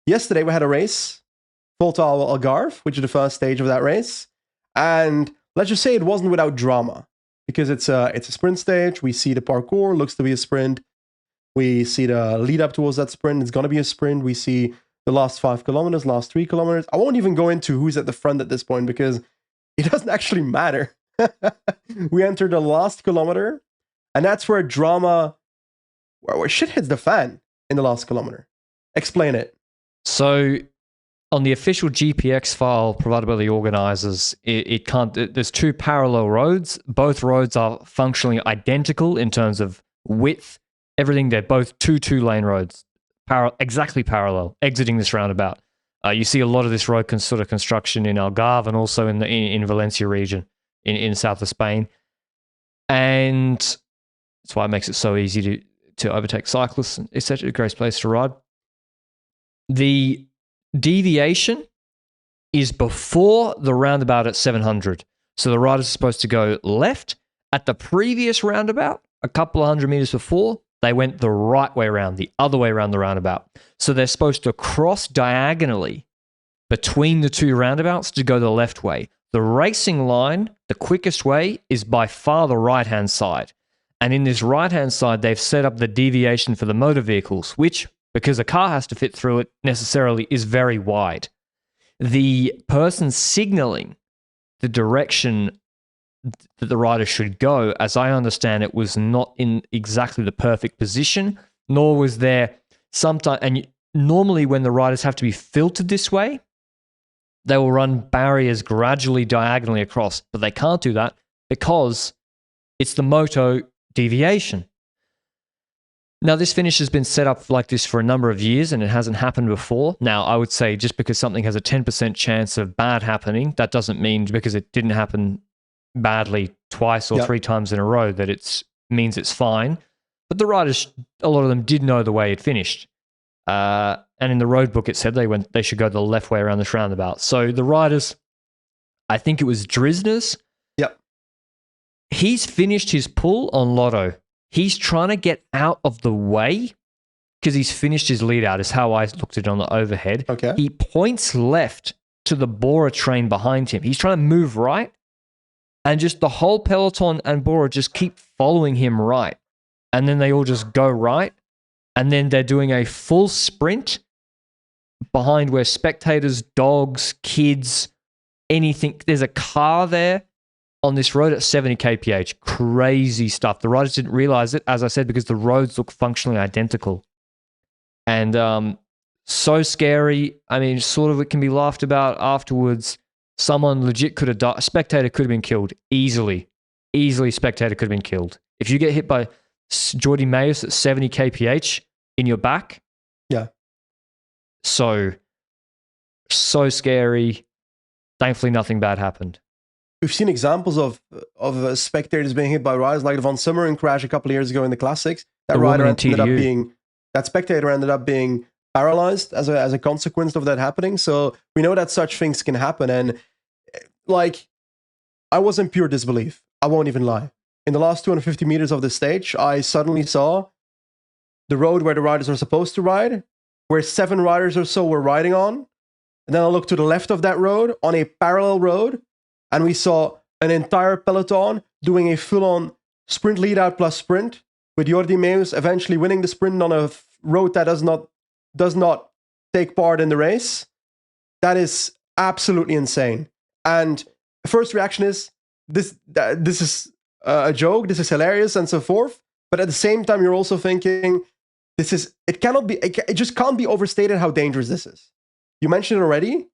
yesterday we had a race, Volta Algarve, which is the first stage of that race. And let's just say it wasn't without drama, because it's a sprint stage. We see the parkour, looks to be a sprint. We see the lead up towards that sprint. It's going to be a sprint. We see the last 5 kilometers, last 3 kilometers. I won't even go into who's at the front at this point because it doesn't actually matter. We enter the last kilometer, and that's where drama, where shit hits the fan in the last kilometer. Explain it. So, on the official GPX file provided by the organizers, it can't. There's 2 parallel roads. Both roads are functionally identical in terms of width, everything. They're both 2 2-lane roads, exactly parallel, exiting this roundabout. You see a lot of this road sort of construction in Algarve and also in Valencia region in south of Spain. And that's why it makes it so easy to overtake cyclists. It's such a great place to ride. The deviation is before the roundabout at 700. So the riders are supposed to go left. At the previous roundabout, a couple of 100 meters before, they went the right way around, the other way around the roundabout. So they're supposed to cross diagonally between the 2 roundabouts to go the left way. The racing line, the quickest way, is by far the right-hand side. And in this right-hand side, they've set up the deviation for the motor vehicles, which, because a car has to fit through it, necessarily is very wide. The person signaling the direction that the rider should go, as I understand it, was not in exactly the perfect position, nor was there sometimes. And normally when the riders have to be filtered this way, they will run barriers gradually diagonally across, but they can't do that because it's the moto deviation. Now, this finish has been set up like this for a number of years and it hasn't happened before. Now, I would say just because something has a 10% chance of bad happening, that doesn't mean because it didn't happen badly twice or 3 times in a row that it means it's fine. But the riders, a lot of them did know the way it finished. And in the road book, it said they should go the left way around this roundabout. So the riders, I think it was Drisner's. Yep. He's finished his pull on Lotto. He's trying to get out of the way because he's finished his lead out, is how I looked at it on the overhead. Okay. He points left to the Bora train behind him. He's trying to move right, and just the whole peloton and Bora just keep following him right. And then they all just go right, and then they're doing a full sprint behind where spectators, dogs, kids, anything. There's a car there on this road at 70 kph. Crazy stuff. The riders didn't realize it, as I said, because the roads look functionally identical. And so scary. I mean, sort of it can be laughed about afterwards. Someone legit could have died. A spectator could have been killed easily. Easily, spectator could have been killed. If you get hit by Jordi Mayus at 70 kph in your back. Yeah. So scary. Thankfully, nothing bad happened. We've seen examples of spectators being hit by riders, like the Van Summeren crash a couple of years ago in the classics. That spectator ended up being paralyzed as a consequence of that happening. So we know that such things can happen. And like, I was in pure disbelief. I won't even lie. In the last 250 meters of the stage, I suddenly saw the road where the riders are supposed to ride, where 7 riders or so were riding on. And then I looked to the left of that road on a parallel road, and we saw an entire peloton doing a full-on sprint lead-out plus sprint, with Jordi Meus eventually winning the sprint on a road that does not take part in the race. That is absolutely insane. And the first reaction is, this is a joke, this is hilarious, and so forth. But at the same time, you're also thinking, it just can't be overstated how dangerous this is. You mentioned it already,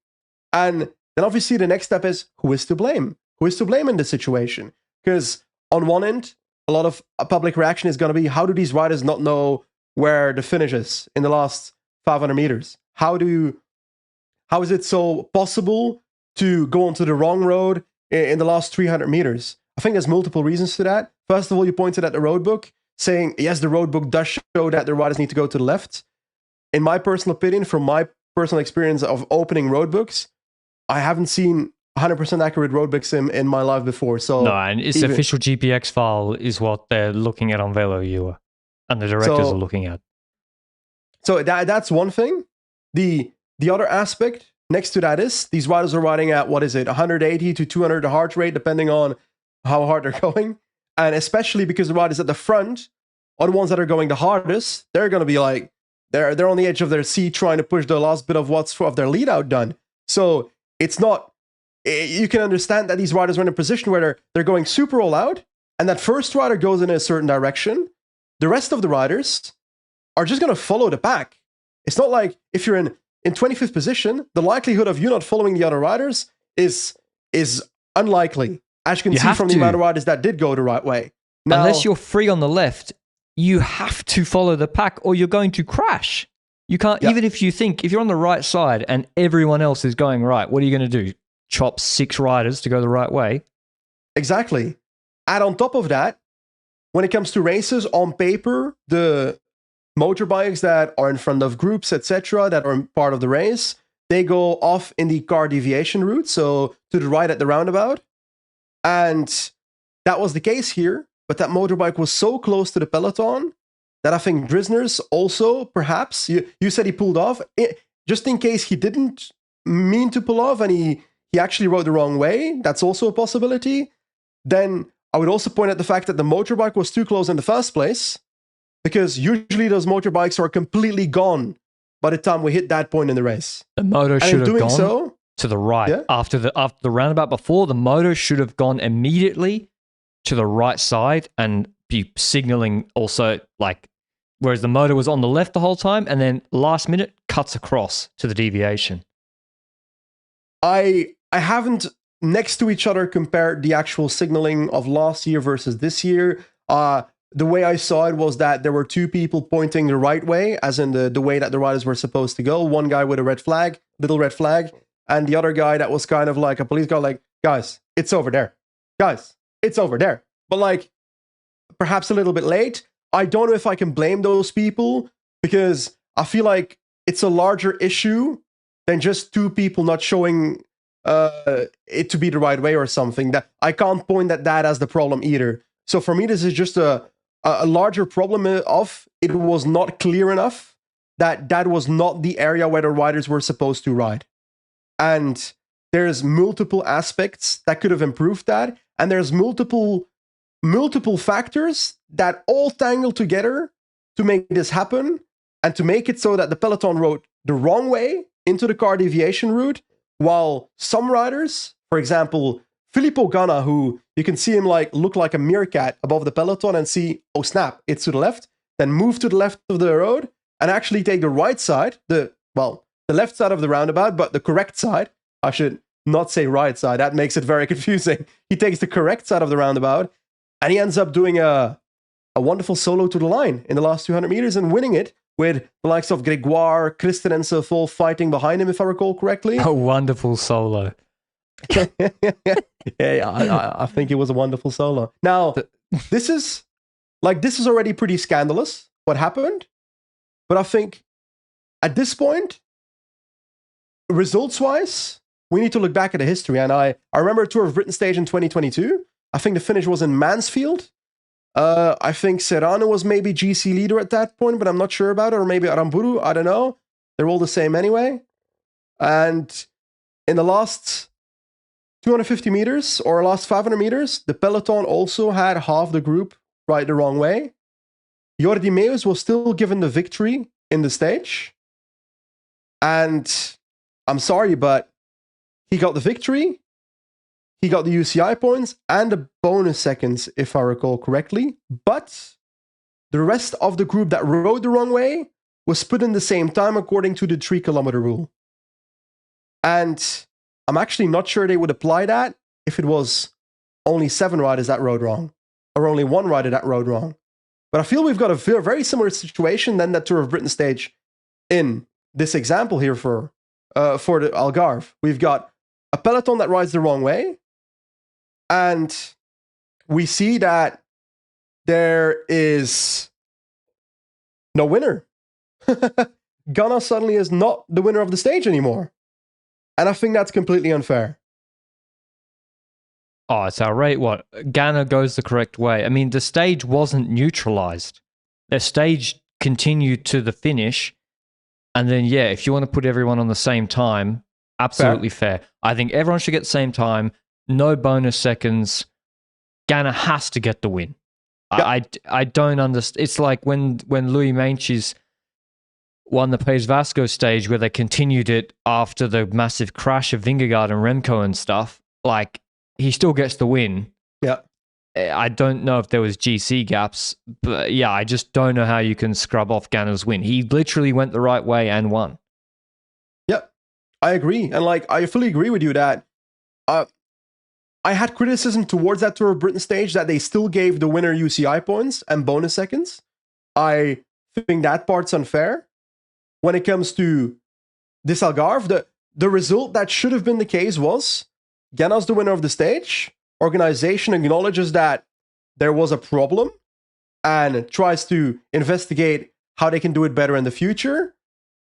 and then obviously the next step is, who is to blame? Who is to blame in this situation? Because on one end, a lot of public reaction is going to be, how do these riders not know where the finish is in the last 500 meters? How is it so possible to go onto the wrong road in the last 300 meters? I think there's multiple reasons to that. First of all, you pointed at the road book, saying, yes, the road book does show that the riders need to go to the left. In my personal opinion, from my personal experience of opening road books, I haven't seen 100% accurate road books in my life before. So no, and its official GPX file is what they're looking at on VeloViewer, and the directors are looking at. So that's one thing. The the other aspect next to that is these riders are riding at, 180 to 200 heart rate, depending on how hard they're going. And especially because the riders at the front are the ones that are going the hardest, they're going to be like, they're on the edge of their seat trying to push the last bit of watts of their lead out done. So it's not, you can understand that these riders are in a position where they're going super all out, and that first rider goes in a certain direction. The rest of the riders are just going to follow the pack. It's not like if you're in 25th position, the likelihood of you not following the other riders is unlikely, as you can see from the amount of riders that did go the right way. Now, unless you're free on the left, you have to follow the pack or you're going to crash. You can't, even if you're on the right side and everyone else is going right, what are you going to do? Chop 6 riders to go the right way? Exactly. Add on top of that, when it comes to races, on paper, the motorbikes that are in front of groups, etc., that are part of the race, they go off in the car deviation route, so to the right at the roundabout. And that was the case here, but that motorbike was so close to the peloton that I think Drisner's also, perhaps, you said he pulled off, just in case he didn't mean to pull off and he actually rode the wrong way, that's also a possibility. Then I would also point out the fact that the motorbike was too close in the first place, because usually those motorbikes are completely gone by the time we hit that point in the race. The moto should have gone to the right. After the roundabout before, the moto should have gone immediately to the right side and be signaling also, like, whereas the moto was on the left the whole time and then last minute cuts across to the deviation. I haven't next to each other compared the actual signaling of last year versus this year. The way I saw it was that there were 2 people pointing the right way, as in the way that the riders were supposed to go. One guy with a red flag, little red flag, and the other guy that was kind of like a police guy, like, guys, it's over there. Guys, it's over there. But like, perhaps a little bit late. I don't know if I can blame those people, because I feel like it's a larger issue than just 2 people not showing it to be the right way or something. That I can't point at that as the problem either. So for me, this is just a larger problem of it was not clear enough that was not the area where the riders were supposed to ride. And there's multiple aspects that could have improved that. And there's multiple factors that all tangle together to make this happen and to make it so that the peloton rode the wrong way into the car deviation route, while some riders, for example, Filippo Ganna, who you can see him like look like a meerkat above the peloton and see, oh snap, it's to the left, then move to the left of the road and actually take the right side, the left side of the roundabout, but the correct side. I should not say right side, that makes it very confusing. He takes the correct side of the roundabout and he ends up doing a wonderful solo to the line in the last 200 meters and winning it, with the likes of Gregoire, Kristen and so forth fighting behind him, if I recall correctly. A wonderful solo. I think it was a wonderful solo. Now, this is already pretty scandalous, what happened. But I think at this point, results-wise, we need to look back at the history. And I remember Tour of Britain stage in 2022. I think the finish was in Mansfield. I think Serrano was maybe GC leader at that point, but I'm not sure about it. Or maybe Aramburu, I don't know. They're all the same anyway. And in the last 250 meters or last 500 meters, the peloton also had half the group ride the wrong way. Jordi Meus was still given the victory in the stage. And I'm sorry, but he got the victory. He got the UCI points and the bonus seconds, if I recall correctly. But the rest of the group that rode the wrong way was put in the same time according to the 3-kilometer rule. And I'm actually not sure they would apply that if it was only 7 riders that rode wrong, or only 1 rider that rode wrong. But I feel we've got a very similar situation than that Tour of Britain stage in this example here for the Algarve. We've got a peloton that rides the wrong way, and we see that there is no winner. Ganna suddenly is not the winner of the stage anymore. And I think that's completely unfair. Oh, it's outrageous. What? Ganna goes the correct way. I mean, the stage wasn't neutralized. The stage continued to the finish. And then, yeah, if you want to put everyone on the same time, absolutely fair. I think everyone should get the same time. No bonus seconds. Ganna has to get the win. Yep. I don't understand. It's like when Louis Mainches won the Pays Vasco stage where they continued it after the massive crash of Vingegaard and Remco and stuff. Like, he still gets the win. Yeah. I don't know if there was GC gaps, but yeah, I just don't know how you can scrub off Ganna's win. He literally went the right way and won. Yep, I agree. And like, I fully agree with you that I had criticism towards that Tour of Britain stage that they still gave the winner UCI points and bonus seconds. I think that part's unfair. When it comes to this Algarve, the result that should have been the case was Ganna's the winner of the stage. Organization acknowledges that there was a problem and tries to investigate how they can do it better in the future.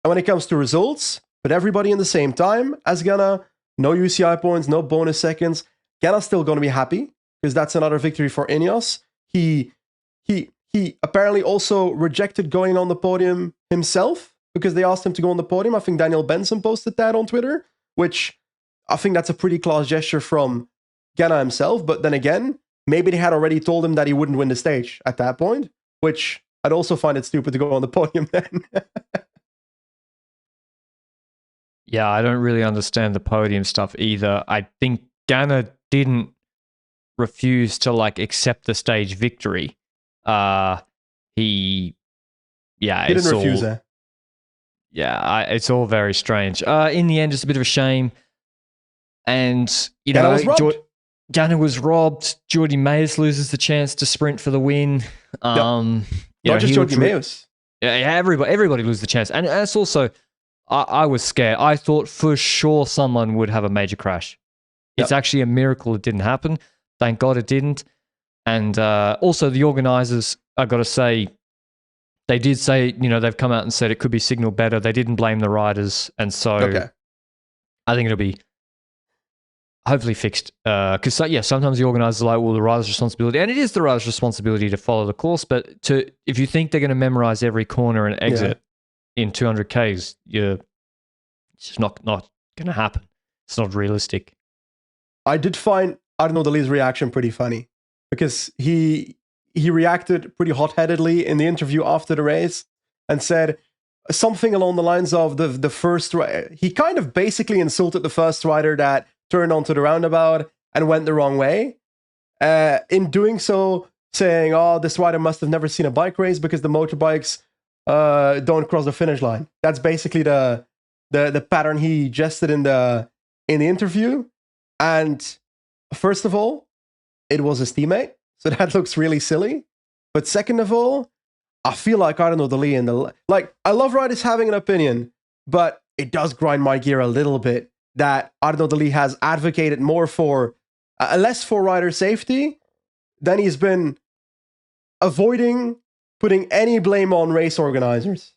And when it comes to results, put everybody in the same time as Ganna, no UCI points, no bonus seconds. Ganna's still going to be happy because that's another victory for Ineos. He apparently also rejected going on the podium himself because they asked him to go on the podium. I think Daniel Benson posted that on Twitter, which I think that's a pretty class gesture from Ganna himself. But then again, maybe they had already told him that he wouldn't win the stage at that point, which I'd also find it stupid to go on the podium then. Yeah, I don't really understand the podium stuff either. I think Ganna didn't refuse to like accept the stage victory. He didn't refuse it. Yeah, it's all very strange. In the end, it's a bit of a shame. And, you know, Ganna was robbed. Jordi Meus loses the chance to sprint for the win. Not just Jordi Meus. Yeah, everybody loses the chance. And it's also, I was scared. I thought for sure someone would have a major crash. It's actually a miracle it didn't happen. Thank God it didn't. And also the organizers, I got to say, they did say, you know, they've come out and said it could be signaled better. They didn't blame the riders. And so I think it'll be hopefully fixed. Because, sometimes the organizers are like, well, the rider's responsibility. And it is the rider's responsibility to follow the course. But if you think they're going to memorize every corner and exit in 200 Ks, it's just not going to happen. It's not realistic. I did find Arnaud Deli's reaction pretty funny because he reacted pretty hot-headedly in the interview after the race and said something along the lines of the first... He kind of basically insulted the first rider that turned onto the roundabout and went the wrong way. In doing so, saying, oh, this rider must have never seen a bike race because the motorbikes don't cross the finish line. That's basically the pattern he gestured in the interview. And first of all, it was his teammate, so that looks really silly. But second of all, I feel like Arnaud Deli I love riders having an opinion, but it does grind my gear a little bit that Arnaud Deli has advocated more for less for rider safety than he's been avoiding putting any blame on race organizers.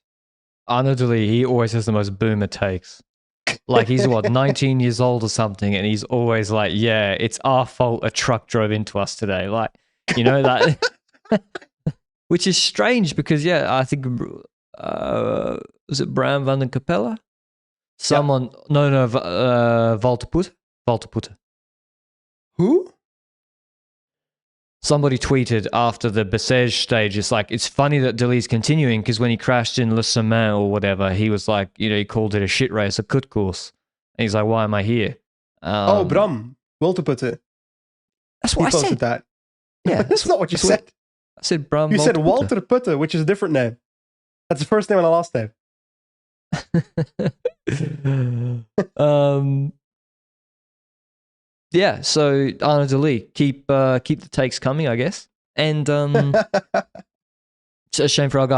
Arnaud Deli, he always has the most boomer takes. Like, he's 19 years old or something, and he's always like, yeah, it's our fault a truck drove into us today. Like, you know, that, which is strange because, I think, was it Bram van den Capella? Someone, Volta Putte. Who? Somebody tweeted after the Bessèges stage, it's like, it's funny that Deli's continuing because when he crashed in Le Sommet or whatever, he was like, you know, he called it a shit race, a cut course. And he's like, why am I here? Bram, Volta Putte. That's what I said. That. Yeah. That's not what you said. I said Bram. You said Walter Putte, which is a different name. That's the first name and the last name. So Arnaud Deli, keep the takes coming, I guess. And it's a shame for Algarve.